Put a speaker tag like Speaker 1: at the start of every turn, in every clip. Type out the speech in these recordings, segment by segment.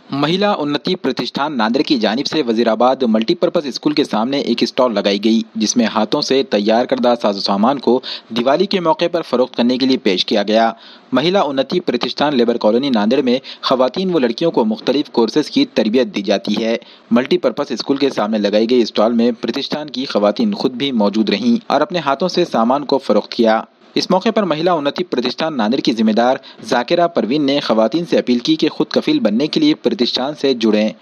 Speaker 1: महिला उन्नति प्रतिष्ठान नांदेड़ की जानिब से वजीराबाद मल्टीपर्पज स्कूल के सामने एक स्टॉल लगाई गई, जिसमें हाथों से तैयार करदा साजो सामान को दिवाली के मौके पर फरोख्त करने के लिए पेश किया गया। महिला उन्नति प्रतिष्ठान लेबर कॉलोनी नांदेड़ में खवातीन व लड़कियों को मुख्तलिफ कोर्सेज की तरबियत दी जाती है। मल्टीपर्पज स्कूल के सामने लगाई गई स्टॉल में प्रतिष्ठान की खवातीन खुद भी मौजूद रहीं और अपने हाथों से सामान को फरोख्त किया। इस मौके पर महिला उन्नति प्रतिष्ठान नांदेड़ की जिम्मेदार जाकिरा परवीन ने खवातीन से अपील की कि खुद कफील बनने के लिए प्रतिष्ठान से जुड़ें।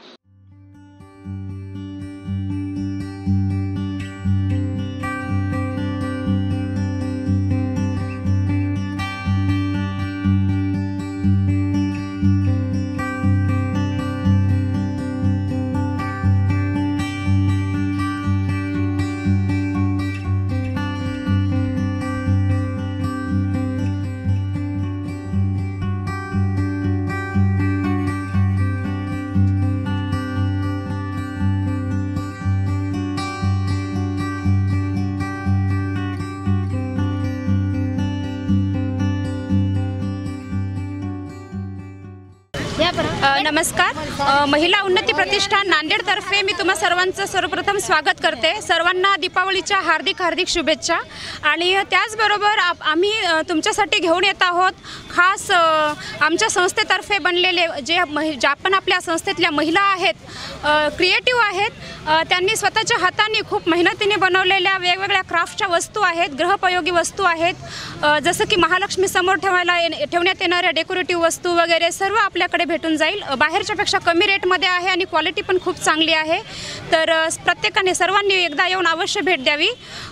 Speaker 2: नमस्कार. महिला उन्नती प्रतिष्ठान नांदेडतर्फे मी तुम्हा सर्वांचं सर्वप्रथम स्वागत करते. सर्वांना दीपावलीच्या हार्दिक शुभेच्छा. आणि त्याचबरोबर आम्ही तुमच्यासाठी घेऊन येत आहोत खास आमच्या संस्थेतर्फे बनलेले जे आपण आपल्या संस्थेतल्या महिला आहेत, क्रिएटिव्ह आहेत, त्यांनी स्वतःच्या हाताने खूप मेहनतीने बनवलेल्या वेगवेगळ्या क्राफ्टच्या वस्तू आहेत, गृहोपयोगी वस्तू आहेत. जसं की महालक्ष्मी समोर ठेवण्यात येणाऱ्या डेकोरेटिव्ह वस्तू वगैरे सर्व आपल्याकडे भेटून जाईल. बाहेरच्यापेक्षा कमी रेटमध्ये आहे आणि क्वालिटी पण खूप चांगली आहे. तर प्रत्येकाने सर्वांनी एकदा येऊन अवश्य भेट द्यावी.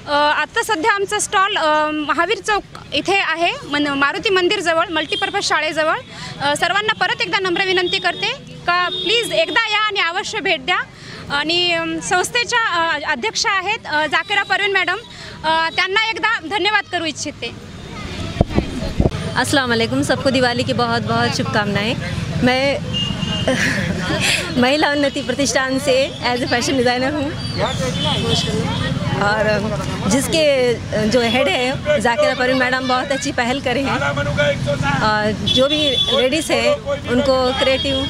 Speaker 2: आता सध्या आमचा स्टॉल महावीर चौक इथे आहे, मारुती मंदिरजवळ, मल्टीपर्पज शाळेजवळ. सर्वांना परत एकदा नम्र विनंती करते का प्लीज एकदा या आणि अवश्य भेट द्या. आणि संस्थेच्या अध्यक्ष आहेत जाकिरा परवीन मॅडम, त्यांना एकदा धन्यवाद करू इच्छिते.
Speaker 3: अस्सलाम वालेकुम, सबको दिवाली की बहुत बहुत शुभकामनाएं. मैं महिला उन्नति प्रतिष्ठान से एज ए फैशन डिज़ाइनर हूँ और जिसके जो हेड है जाकिरा परवीन मैडम बहुत अच्छी पहल करे हैं. और जो भी लेडीज़ है उनको क्रिएटिव,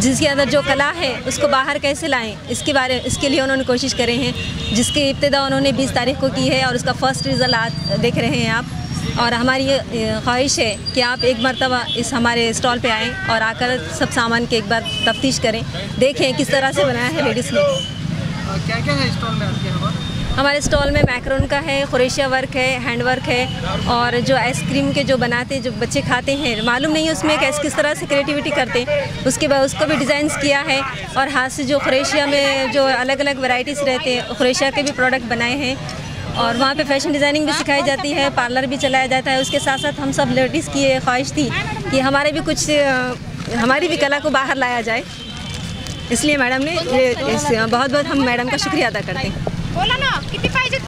Speaker 3: जिसके अंदर जो कला है उसको बाहर कैसे लाएं इसके लिए उन्होंने कोशिश करे हैं, जिसकी इब्तिदा उन्होंने 20 तारीख को की है और उसका फर्स्ट रिज़ल्ट आज देख रहे हैं आप. और हमारी ये ख्वाहिश है कि आप एक मरतबा इस हमारे स्टॉल पे आएँ और आकर सब सामान की एक बार तफ्तीश करें, देखें किस तरह से बनाया है लेडीज़ ने.
Speaker 4: क्या है स्टॉल में आपके?
Speaker 3: हमारे स्टॉल में मैक्रोन का है, खुरेशिया वर्क है, हैंड वर्क है, और जो आइसक्रीम के जो बनाते जो बच्चे खाते हैं, मालूम नहीं है उसमें किस तरह से क्रिएटिविटी करते हैं, उसके बाद उसको भी डिज़ाइंस किया है. और हाथ से जो खुरेशिया में जो अलग अलग वैरायटीज़ रहते हैं, खुरेशिया के भी प्रोडक्ट बनाए हैं. और वहाँ पे फैशन डिज़ाइनिंग भी सिखाई जाती है, पार्लर भी चलाया जाता है. उसके साथ साथ हम सब लेडीज़ की ये ख्वाहिश थी कि हमारे भी कुछ हमारी भी कला को बाहर लाया जाए, इसलिए मैडम ने बहुत बहुत हम मैडम का शुक्रिया अदा करते हैं.
Speaker 2: बोला ना किती पाहिजे.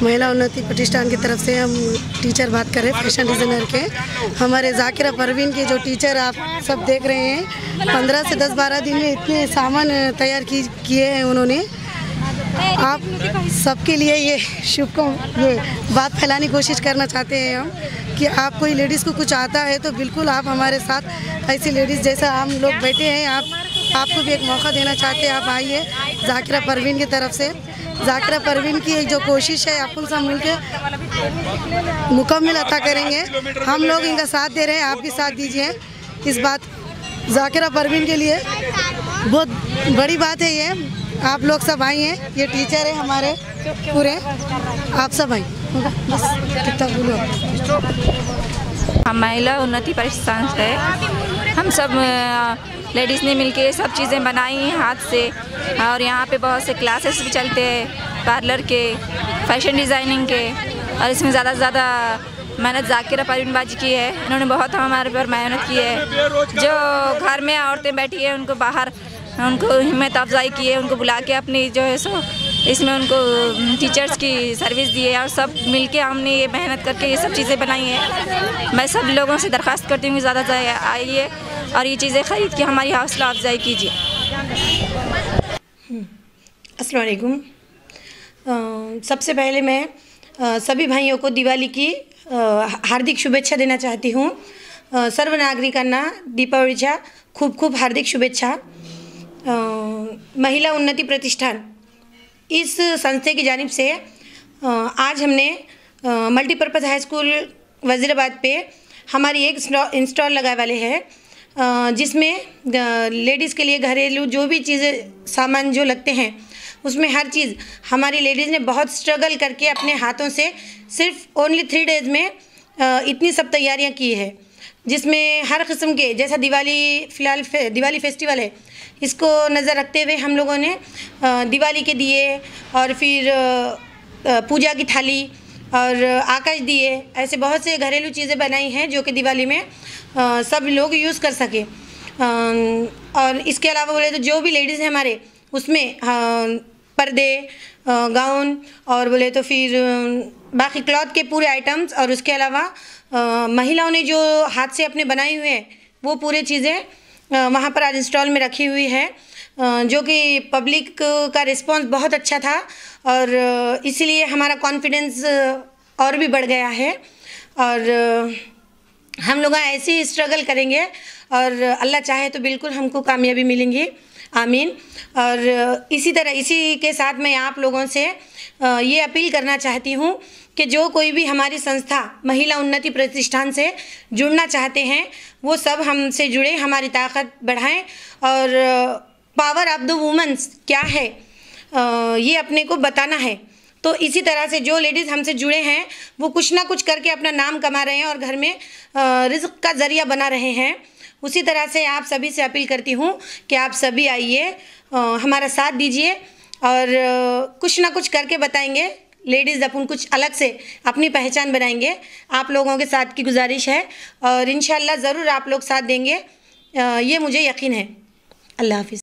Speaker 5: महिला उन्नति प्रतिष्ठान की तरफ से हम टीचर बात कर रहे हैं फैशन डिज़ाइनर के. हमारे जाकिरा परवीन के जो टीचर आप सब देख रहे हैं, 15 से 10-12 दिन में इतने सामान तैयार किए हैं उन्होंने. आप सबके लिए ये ये बात फैलाने की कोशिश करना चाहते हैं हम कि आप कोई लेडीज़ को कुछ आता है तो बिल्कुल आप हमारे साथ ऐसी लेडीज़ जैसा हम लोग बैठे हैं, आपको भी एक मौका देना चाहते हैं. आप आइए जाकिरा परवीन की तरफ से. जाकिरा परवीन की एक जो कोशिश है अपन सब मिलकर मुकम्मल अता करेंगे. हम लोग इनका साथ दे रहे हैं, आप भी साथ दीजिए. इस बात जाकिरा परवीन के लिए बहुत बड़ी बात है ये. आप लोग सब आइए, ये टीचर है हमारे पूरे, आप सब आइए. बस कितना बोलो.
Speaker 6: हम महिला उन्नति प्रतिष्ठान है, हम सब लेडीज़ ने मिलके सब चीज़ें बनाई हैं हाथ से. और यहाँ पे बहुत से क्लासेस भी चलते हैं, पार्लर के, फैशन डिज़ाइनिंग के. और इसमें ज़्यादा से ज़्यादा मेहनत जाकिरा परवीन बाजी की है. इन्होंने बहुत हमारे पर मेहनत की है. जो घर में औरतें बैठी हैं उनको बाहर उनको हिम्मत अफजाई की है, उनको बुला के अपनी जो है सो इसमें उनको टीचर्स की सर्विस दी है. और सब मिलके हमने ये मेहनत करके ये सब चीज़ें बनाई हैं. मैं सब लोगों से दरख्वास्त करती हूँ कि ज़्यादा से आइए और ये चीज़ें ख़रीद के हमारी हौसला अफजाई कीजिए.
Speaker 7: अस्सलाम वालेकुम. सबसे पहले मैं सभी भाइयों को दिवाली की हार्दिक शुभेच्छा देना चाहती हूँ. सर्व नागरिकांना दीपावलीच्या खूप खूप हार्दिक शुभेच्छा। महिला उन्नति प्रतिष्ठान इस संस्था की जानिब से आज हमने मल्टीपर्पज़ हाई स्कूल वज़ीराबाद पे हमारी एक इंस्टॉल लगाए वाले हैं, जिसमें लेडीज़ के लिए घरेलू जो भी चीज़ें सामान जो लगते हैं उसमें हर चीज़ हमारी लेडीज़ ने बहुत स्ट्रगल करके अपने हाथों से सिर्फ ओनली 3 डेज़ में इतनी सब तैयारियां की है, जिसमें हर किस्म के जैसा फ़िलहाल दिवाली फेस्टिवल है, इसको नज़र रखते हुए हम लोगों ने दिवाली के दिए और फिर पूजा की थाली और आकाश दिए, ऐसे बहुत से घरेलू चीज़ें बनाई हैं जो कि दिवाली में सब लोग यूज़ कर सके। और इसके अलावा बोले तो जो भी लेडीज़ हैं हमारे उसमें पर्दे, गाउन और बोले तो फिर बाकी क्लॉथ के पूरे आइटम्स, और उसके अलावा महिलाओं ने जो हाथ से अपने बनाए हुए हैं वो पूरे चीज़ें वहाँ पर आज इंस्टॉल में रखी हुई है, जो कि पब्लिक का रिस्पांस बहुत अच्छा था और इसीलिए हमारा कॉन्फिडेंस और भी बढ़ गया है। और हम लोग ऐसे ही स्ट्रगल करेंगे और अल्लाह चाहे तो बिल्कुल हमको कामयाबी मिलेंगी, आमीन। और इसी तरह इसी के साथ मैं आप लोगों से ये अपील करना चाहती हूँ कि जो कोई भी हमारी संस्था महिला उन्नति प्रतिष्ठान से जुड़ना चाहते हैं वो सब हमसे जुड़े, हमारी ताकत बढ़ाएं और पावर ऑफ द वुमेन्स क्या है ये अपने को बताना है। तो इसी तरह से जो लेडीज़ हमसे जुड़े हैं वो कुछ ना कुछ करके अपना नाम कमा रहे हैं और घर में रिज़्क़ का ज़रिया बना रहे हैं। उसी तरह से आप सभी से अपील करती हूँ कि आप सभी आइए, हमारा साथ दीजिए और कुछ ना कुछ करके बताएंगे, लेडीज़ अपन कुछ अलग से अपनी पहचान बनाएंगे। आप लोगों के साथ की गुजारिश है और इंशाल्लाह ज़रूर आप लोग साथ देंगे, ये मुझे यकीन है। अल्लाह हाफ़िज़।